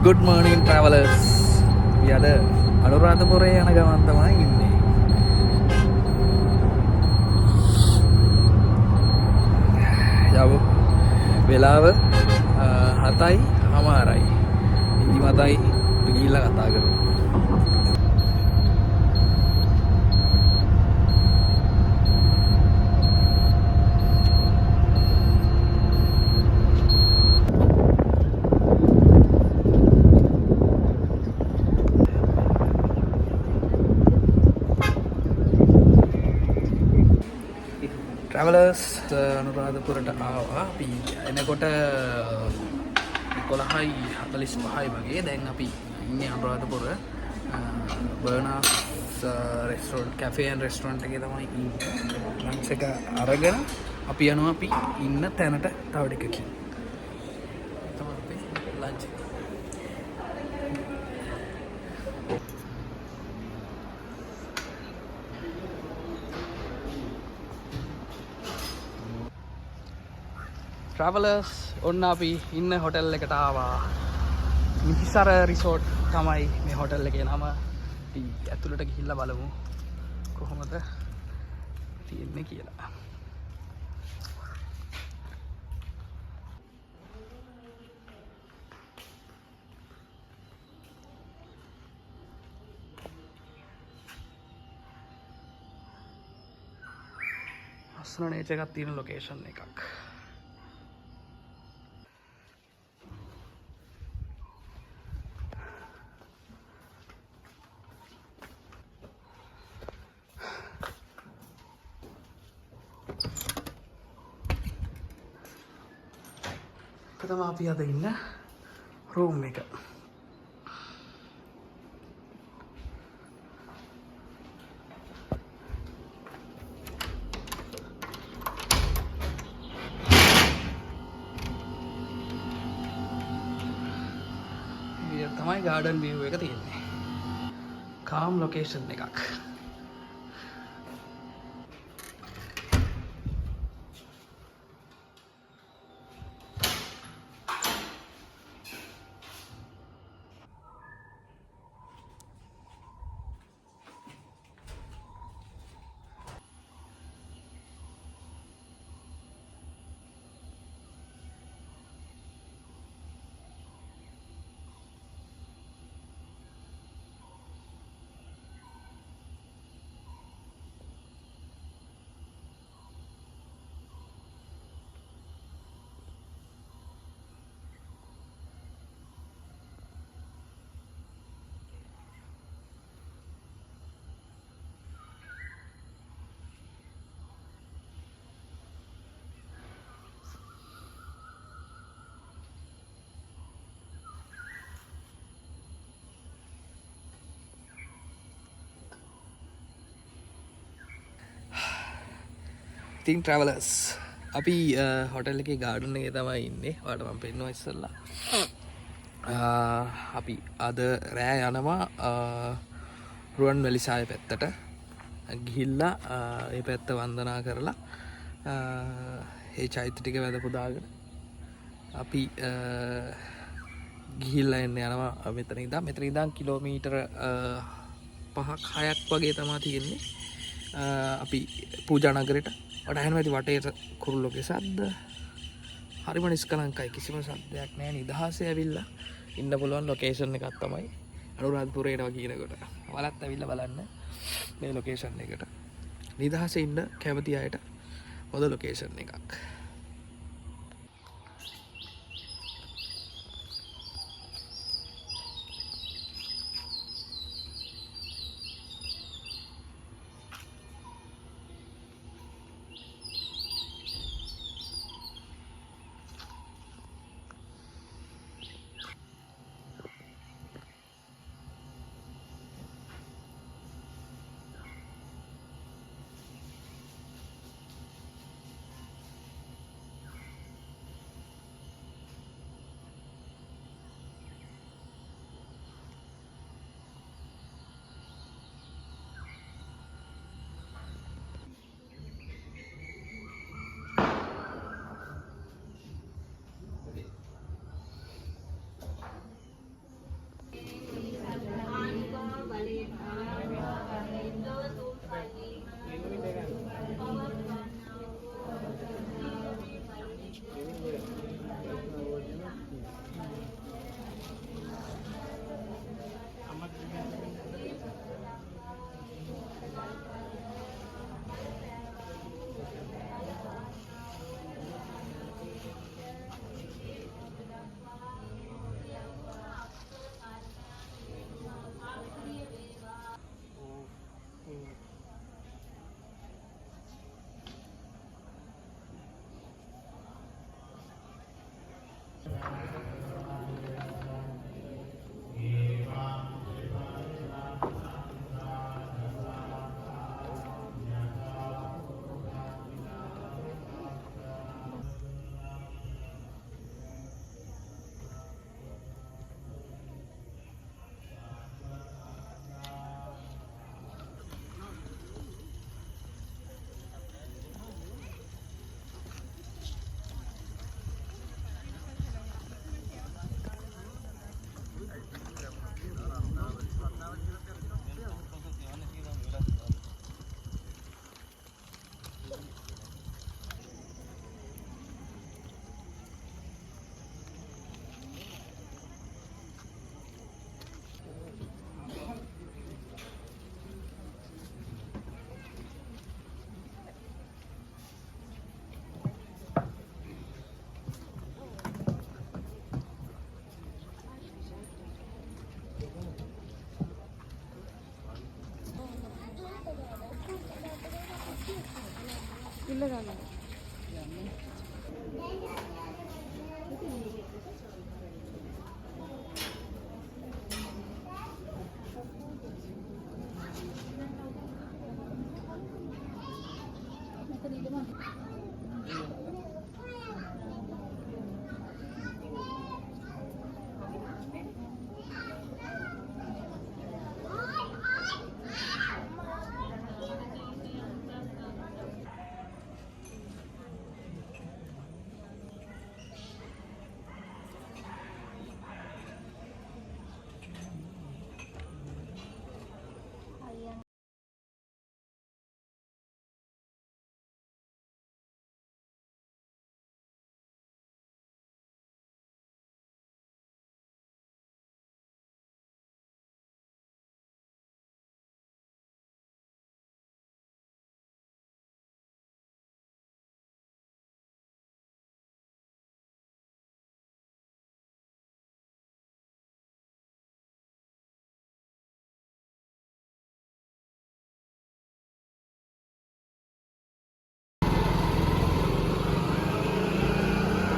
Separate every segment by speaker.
Speaker 1: Good morning travelers. We are the Anuradhapura යන ගමන් තමයි ඉන්නේ. යමු. වෙලාව 7:00යි. ඉදිමතයි ගිහිල්ලා කතා කරමු. Travelers අනුරාධපුරට ආවා. අපි එනකොට 11:45 වගේ. දැන් අපි ඉන්නේ අනුරාධපුර බර්නාස් රෙස්ටොරන්ට් කැෆේ ඇන්ඩ් රෙස්ටොරන්ට් එකේ තමයි ඉන්නේ. ලන්ච් එක අරගෙන අපි යනවා අපි ඉන්න තැනට තව ටිකකින්. තමයි අපි ලන්ච් එක. Travelers ඔන්න අපි ඉන්න හොටෙල් එකට ආවා. නිතිසර රිසෝට් තමයි මේ හොටෙල් එකේ නම. අපි ඇතුළට ගිහිල්ලා බලමු කොහොමද තියෙන්නේ කියලා. අසන නේචර් එකක් තියෙන ලොකේෂන් එකක්. තමයි අපි අද ඉන්න රූම් එක. මේ තමයි ගාඩන් විව් එක තියෙන්නේ. කාම් ලොකේෂන් එකක්. ඉතින් travelers අපි හොටෙල් එකේ ගාඩන් එකේ තමයි ඉන්නේ. ඔයාලට මම පෙන්නනවා ඉස්සෙල්ලා. අපි අද රෑ යනවා රුවන්වැලිසෑය පැත්තට. ගිහිල්ලා ඒ පැත්ත වන්දනා කරලා ඒ චෛත්‍ය ටික වැඳ පුදාගෙන අපි ගිහිල්ලා එන්න යනවා මෙතන ඉඳන් කිලෝමීටර 5ක් 6ක් වගේ තමයි තියෙන්නේ. අපි පූජා නගරෙට වඩාගෙන වැඩි වටේට කුරුල්ලෝගේ සද්ද හරිම නිස්කලංකයි. කිසිම සද්දයක් නැහැ. නිදහසේ ඇවිල්ලා ඉන්න පුළුවන් ලොකේෂන් එකක් තමයි අනුරාධපුරේට වගේනකොට. ඔයාලත් ඇවිල්ලා බලන්න මේ ලොකේෂන් එකට. නිදහසේ ඉන්න කැමති අයට හොඳ ලොකේෂන් එකක්.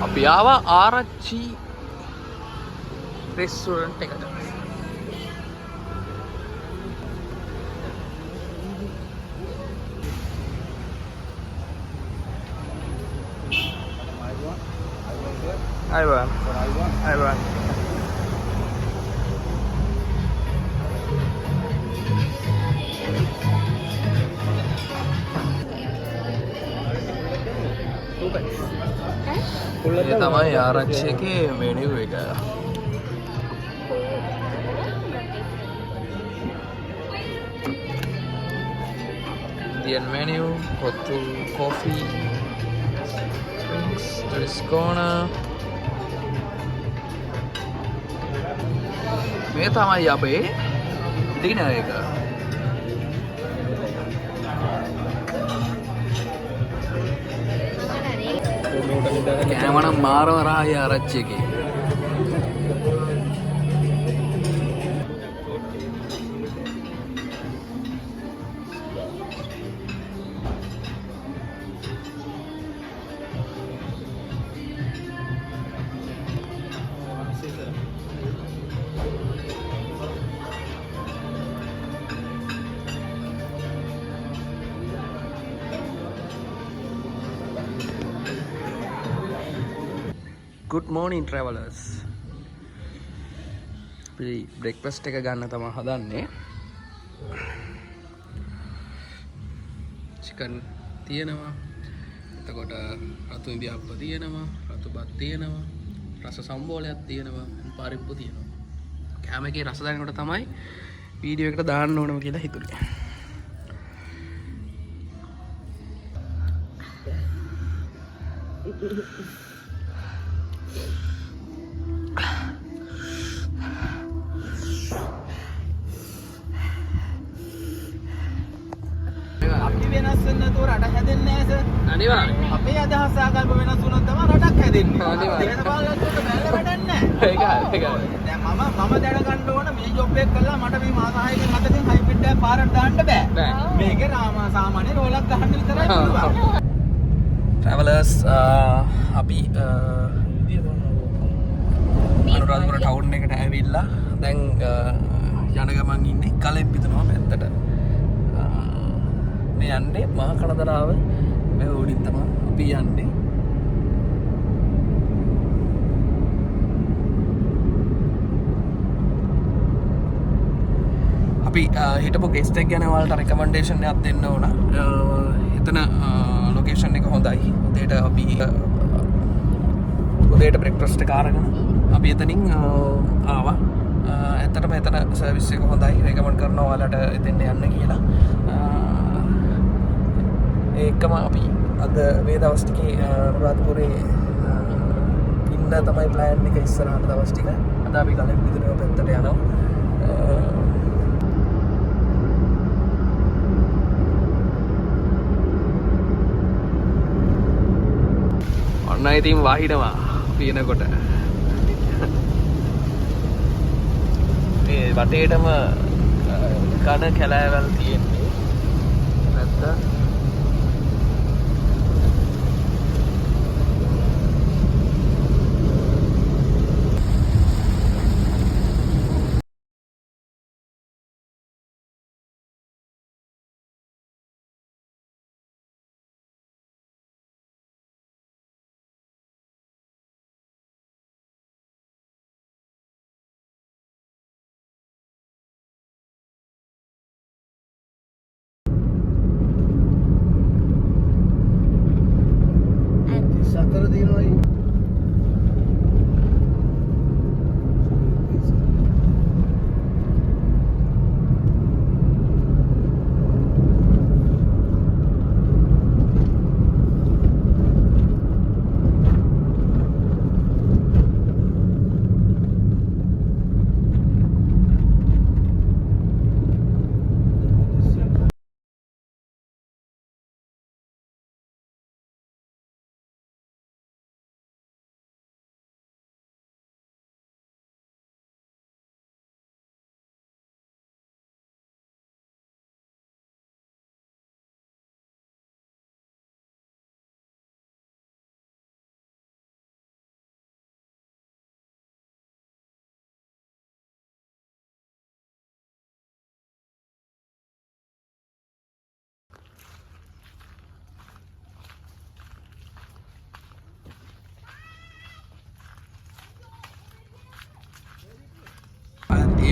Speaker 1: අපි ආවා ආරච්චි රෙස්ටොරන්ට් එකට. අයවන් අයවන් ये තමයි ආරච්චි එකේ මෙනු එක. Indian menu, hot coffee, drinks, tourist corner. මේ තමයි අපේ dinner එක. කෑමනම් මාරම රාහයි ආරච්චි එකේ. Good morning travelers. අපි breakfast එක ගන්න තමයි හදන්නේ. chicken තියෙනවා. එතකොට රතු ඉන්දියාප්ප තියෙනවා, රතු බත් තියෙනවා, රස සම්බෝලයක් තියෙනවා, පරිප්පු තියෙනවා. කැම එකේ රස දැනනකොට තමයි වීඩියෝ එකට දාන්න ඕනම කියලා හිතුනේ.
Speaker 2: අපි වෙනස් වෙන්න නේද රට හැදෙන්නේ නැහැ සර්.
Speaker 1: අනිවාර්යයෙන්.
Speaker 2: අපේ අදහස් ආකල්ප වෙනස් වුණොත් තමයි රටක් හැදෙන්නේ. අනිවාර්යයෙන්. දෙන බලනකොට බැලලා වැඩක් නැහැ.
Speaker 1: ඒකයි.
Speaker 2: දැන් මම දැනගන්න ඕන මේ ජොබ් එක කළා මට මේ මාස 6කින් 7කින් හයිබ්‍රිඩ් එක පාරට දාන්න බෑ. මේකේ සාමාන්‍ය රෝලක් ගන්න විතරයි පුළුවන්.
Speaker 1: Travelers අපි අනුරාධපුර ටවුන් එකට ඇවිල්ලා දැන් යන ගමන් ඉන්නේ කලෙම්පිටනවා පැත්තට. මේ යන්නේ මහා කනදරාව මේ උඩින් තමයි අපි යන්නේ. අපි හිටපු ගෙස්ට් එක ගැන ඔයාලට රෙකමෙන්ඩේෂන් එකක් දෙන්න ඕන. එතන ලොකේෂන් එක හොඳයි. උදේට බ්‍රෙක්ෆාස්ට් එක අරගෙන අපි එතනින් ආවා. ඇත්තටම එතන සර්විස් එක හොඳයි. රෙකමෙන්ඩ් කරනවා ඔයාලට එතෙන් යන්න කියලා. ඒකම අපි අද මේ දවස් ටිකේ අනුරාධපුරේ ඉන්න තමයි ප්ලෑන් එක ඉස්සරහට දවස් ටික. අද අපි කලෙම්පිටුව පැත්තට යනවා. ඔන්න ඉතින් වහිනවා පියනකොට. මේ වටේටම කන කැලෑවල් තියෙන්නේ. නැත්නම්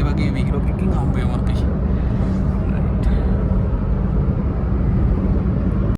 Speaker 1: මේ වගේ වීලොග් එකකින් හම්බ වෙමු අපේ